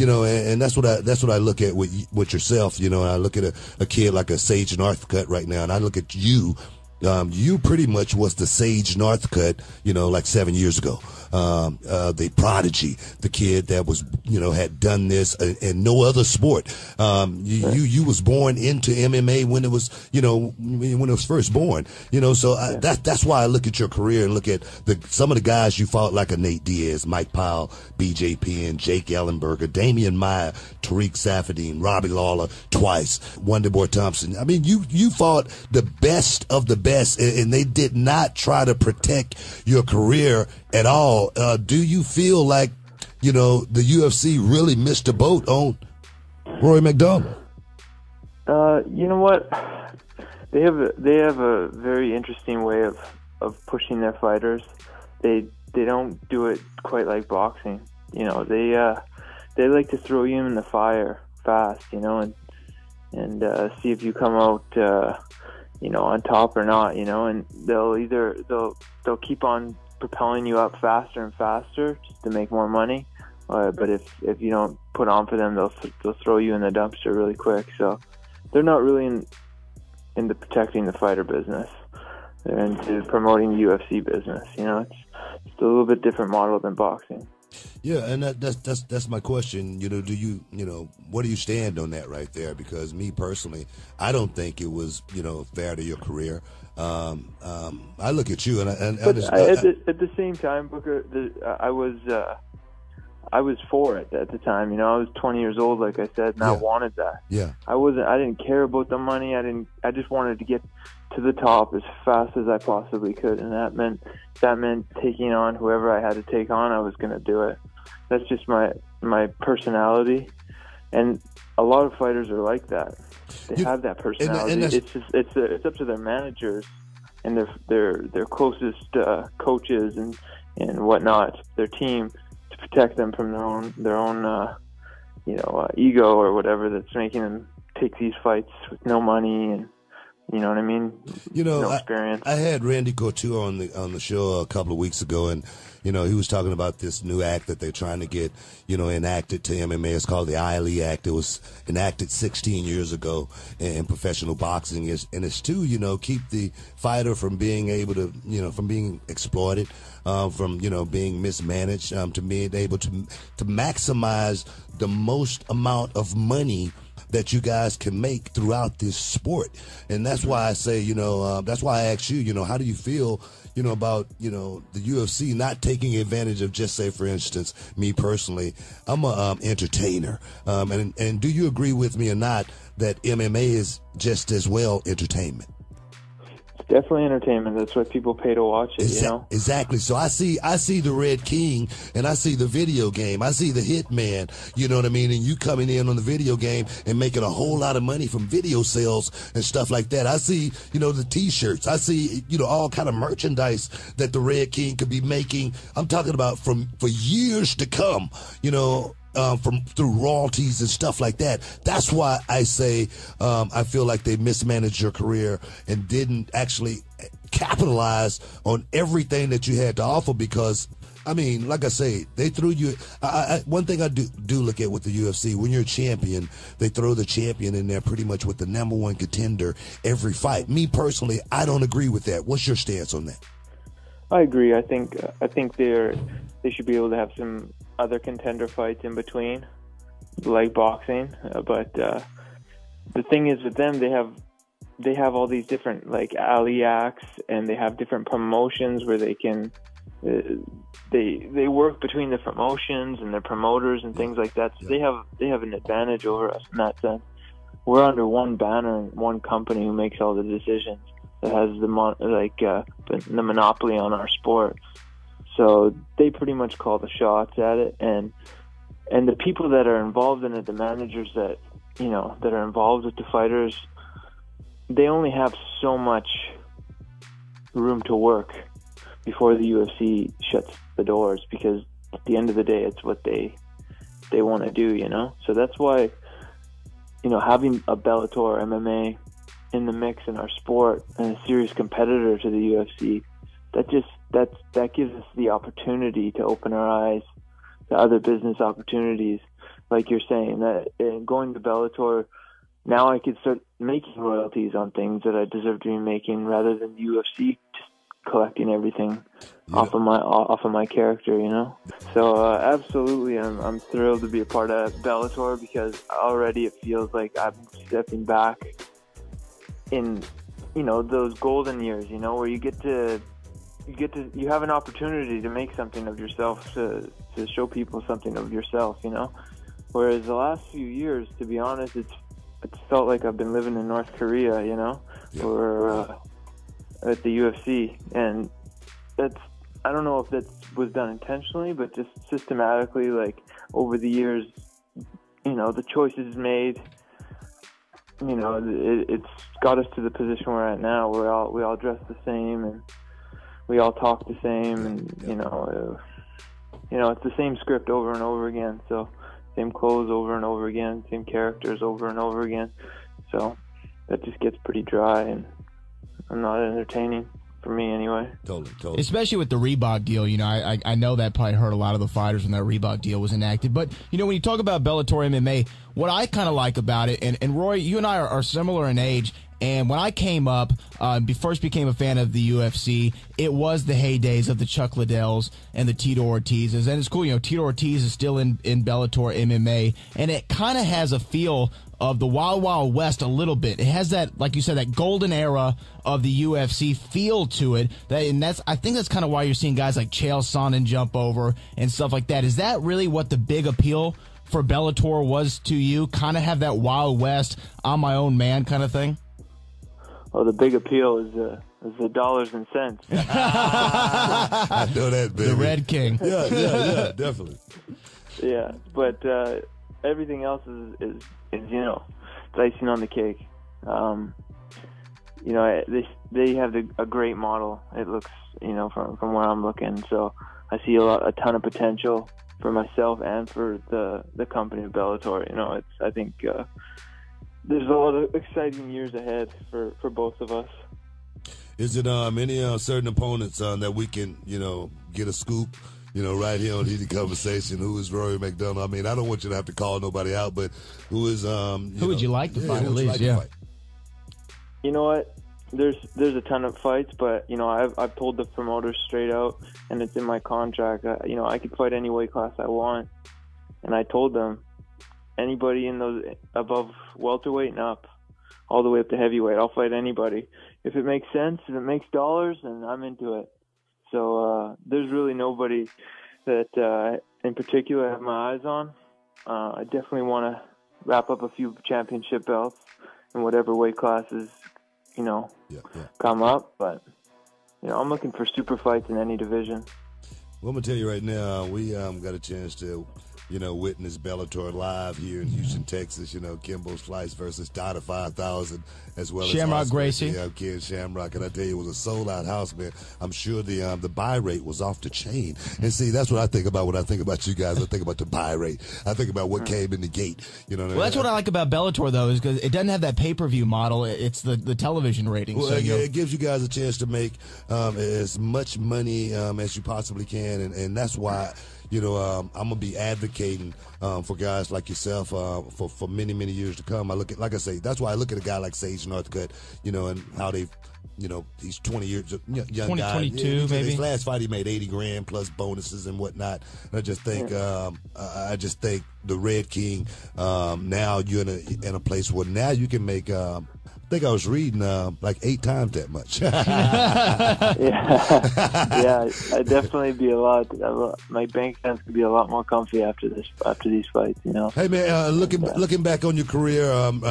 and that's what I look at with yourself. And I look at a kid like a Sage Northcutt right now, and I look at you. You pretty much was the Sage Northcutt, like 7 years ago. The prodigy, the kid that was, had done this in no other sport. You was born into MMA when it was, when it was first born, so that's why I look at your career and look at some of the guys you fought, like a Nate Diaz, Mike Powell, BJ Penn, Jake Ellenberger, Damian Maya, Tariq Safadine, Robbie Lawler twice, Wonderboy Thompson. I mean, you fought the best of the best, and they did not try to protect your career at all. Do you feel like, the UFC really missed a boat on Rory MacDonald? You know what? They have a very interesting way of pushing their fighters. They don't do it quite like boxing. They like to throw you in the fire fast, and see if you come out on top or not, and they'll keep on propelling you up faster and faster just to make more money. But if you don't put on for them, they'll throw you in the dumpster really quick. So they're not really into protecting the fighter business. They're into promoting the UFC business. It's a little bit different model than boxing. Yeah, and that's my question. Do you what do you stand on that right there? Because me personally, I don't think it was fair to your career. I look at you at the same time, Booker, I was for it at the time. I was 20 years old, like I said, and I wanted that. Yeah, I didn't care about the money. I just wanted to get to the top as fast as I possibly could, and that meant taking on whoever I had to take on. I was going to do it. That's just my personality, and a lot of fighters are like that. They have that personality. And it's up to their managers and their closest coaches and whatnot, their team, to protect them from their own ego or whatever that's making them take these fights with no money and. You know what I mean? No experience. I had Randy Couture on the show a couple of weeks ago, and he was talking about this new act that they're trying to get enacted to MMA. It's called the ILE Act. It was enacted 16 years ago in professional boxing, and it's to keep the fighter from being able to from being exploited, from being mismanaged, to being able to maximize the most amount of money that you guys can make throughout this sport. And that's why I say, that's why I asked you, how do you feel, about, the UFC not taking advantage of, just say, for instance, me personally, I'm a entertainer. And do you agree with me or not that MMA is just as well entertainment? Definitely entertainment. That's what people pay to watch it, Exactly. So I see the Red King, and I see the video game. I see the Hitman, you know what I mean? And you coming in on the video game and making a whole lot of money from video sales and stuff like that. I see, the T-shirts. I see, all kind of merchandise that the Red King could be making. I'm talking about for years to come, through royalties and stuff like that. That's why I say I feel like they mismanaged your career and didn't actually capitalize on everything that you had to offer. Because, like I say, they threw you. One thing I do look at with the UFC, when you're a champion, they throw the champion in there pretty much with the number one contender every fight. Me personally, I don't agree with that. What's your stance on that? I agree. I think they should be able to have some other contender fights in between, like boxing. But the thing is with them, they have all these different like alley acts, and they have different promotions where they can they work between the promotions and their promoters and things like that. So they have an advantage over us in that sense. We're under one banner and one company who makes all the decisions, that has the monopoly on our sport. So they pretty much call the shots at it, and the people that are involved in it, the managers that are involved with the fighters, they only have so much room to work before the UFC shuts the doors, because at the end of the day, it's what they want to do, So that's why, having a Bellator or MMA in the mix in our sport and a serious competitor to the UFC, that gives us the opportunity to open our eyes to other business opportunities. like you're saying, that going to Bellator, now I could start making royalties on things that I deserve to be making, rather than UFC just collecting everything off of my character, you know. So absolutely, I'm thrilled to be a part of Bellator, because already it feels like I'm stepping back in, you know, those golden years, you know, where you have an opportunity to make something of yourself, to show people something of yourself, you know. Whereas the last few years, to be honest, it's felt like I've been living in North Korea, you know, or at the UFC, and I don't know if that was done intentionally, but just systematically, like over the years, you know, the choices made, you know, it's got us to the position we're at now, where we all dress the same and we all talk the same, and you know, it's the same script over and over again. So same clothes over and over again, same characters over and over again. So that just gets pretty dry, and I'm not entertaining, for me anyway. Totally. Especially with the Reebok deal, you know, I know that probably hurt a lot of the fighters when that Reebok deal was enacted. But, you know, when you talk about Bellator MMA, what I kind of like about it, and Rory, you and I are similar in age, and when I came up, first became a fan of the UFC, it was the heydays of the Chuck Liddells and the Tito Ortizes. And it's cool, you know, Tito Ortiz is still in Bellator MMA, and it kind of has a feel of the Wild Wild West a little bit. It has that, like you said, that golden era of the UFC feel to it. I think that's kind of why you're seeing guys like Chael Sonnen jump over and stuff like that. Is that really what the big appeal for Bellator was to you? Kind of have that Wild West, I'm my own man kind of thing? Well, the big appeal is the dollars and cents. I know that, baby. The Red King. Yeah, definitely. Yeah, but everything else is you know, it's icing on the cake. You know, they have a great model. It looks, you know, from where I'm looking. So I see a ton of potential for myself and for the company of Bellator. You know, I think there's a lot of exciting years ahead for both of us. Is it any certain opponents that we can, you know, get a scoop, you know, right here on Heated Conversation? Who is Rory MacDonald? I mean, I don't want you to have to call nobody out, but who is who would you like to fight at least? Yeah. You know what? There's a ton of fights, but you know, I've told the promoters straight out, and it's in my contract. You know, I could fight any weight class I want, and I told them, anybody in those above welterweight and up, all the way up to heavyweight, I'll fight anybody. If it makes sense, if it makes dollars, then I'm into it. So there's really nobody that in particular I have my eyes on. I definitely want to wrap up a few championship belts in whatever weight classes, you know, come up. But, you know, I'm looking for super fights in any division. Well, I'm going to tell you right now, we got a chance to, you know, witness Bellator live here in Houston, Texas. You know, Kimbo Slice versus Donna 5000, as well Shamrock as Gracie. Yeah, Ken Shamrock. And I tell you, it was a sold-out house, man. I'm sure the buy rate was off the chain. And see, that's what I think about when I think about you guys. I think about the buy rate. I think about what came in the gate. You know what I mean? Well, that's what I like about Bellator, though, is because it doesn't have that pay-per-view model. It's the television ratings. Well, so it gives you guys a chance to make as much money as you possibly can, and that's why, you know, I'm gonna be advocating for guys like yourself for many, many years to come. I look at, like I say, that's why I look at a guy like Sage Northcutt, you know, and how they've, you know, he's 20 years young guy. 22 maybe. His last fight he made 80 grand plus bonuses and whatnot. And I just think the Red King, now you're in a place where now you can make. I think I was reading like 8 times that much. Yeah, I'd definitely be my bank accounts could be a lot more comfy after these fights, you know. Hey man, looking back on your career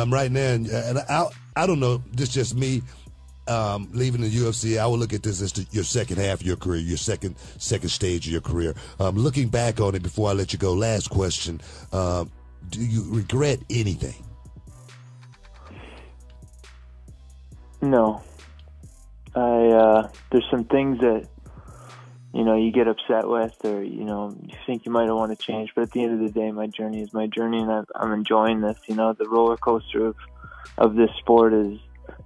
right now, and I don't know, this is just me leaving the UFC. I will look at this as your second half of your career, your second stage of your career. Looking back on it, before I let you go, last question: do you regret anything? No. There's some things that, you know, you get upset with, or, you know, you think you might want to change, but at the end of the day, my journey is my journey, and I'm enjoying this. You know, the roller coaster of this sport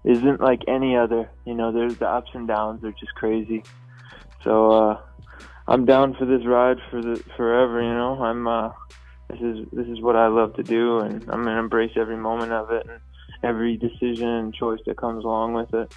isn't like any other. You know, there's the ups and downs, they're just crazy. So I'm down for this ride forever, you know. this is what I love to do, and I'm gonna embrace every moment of it and every decision and choice that comes along with it.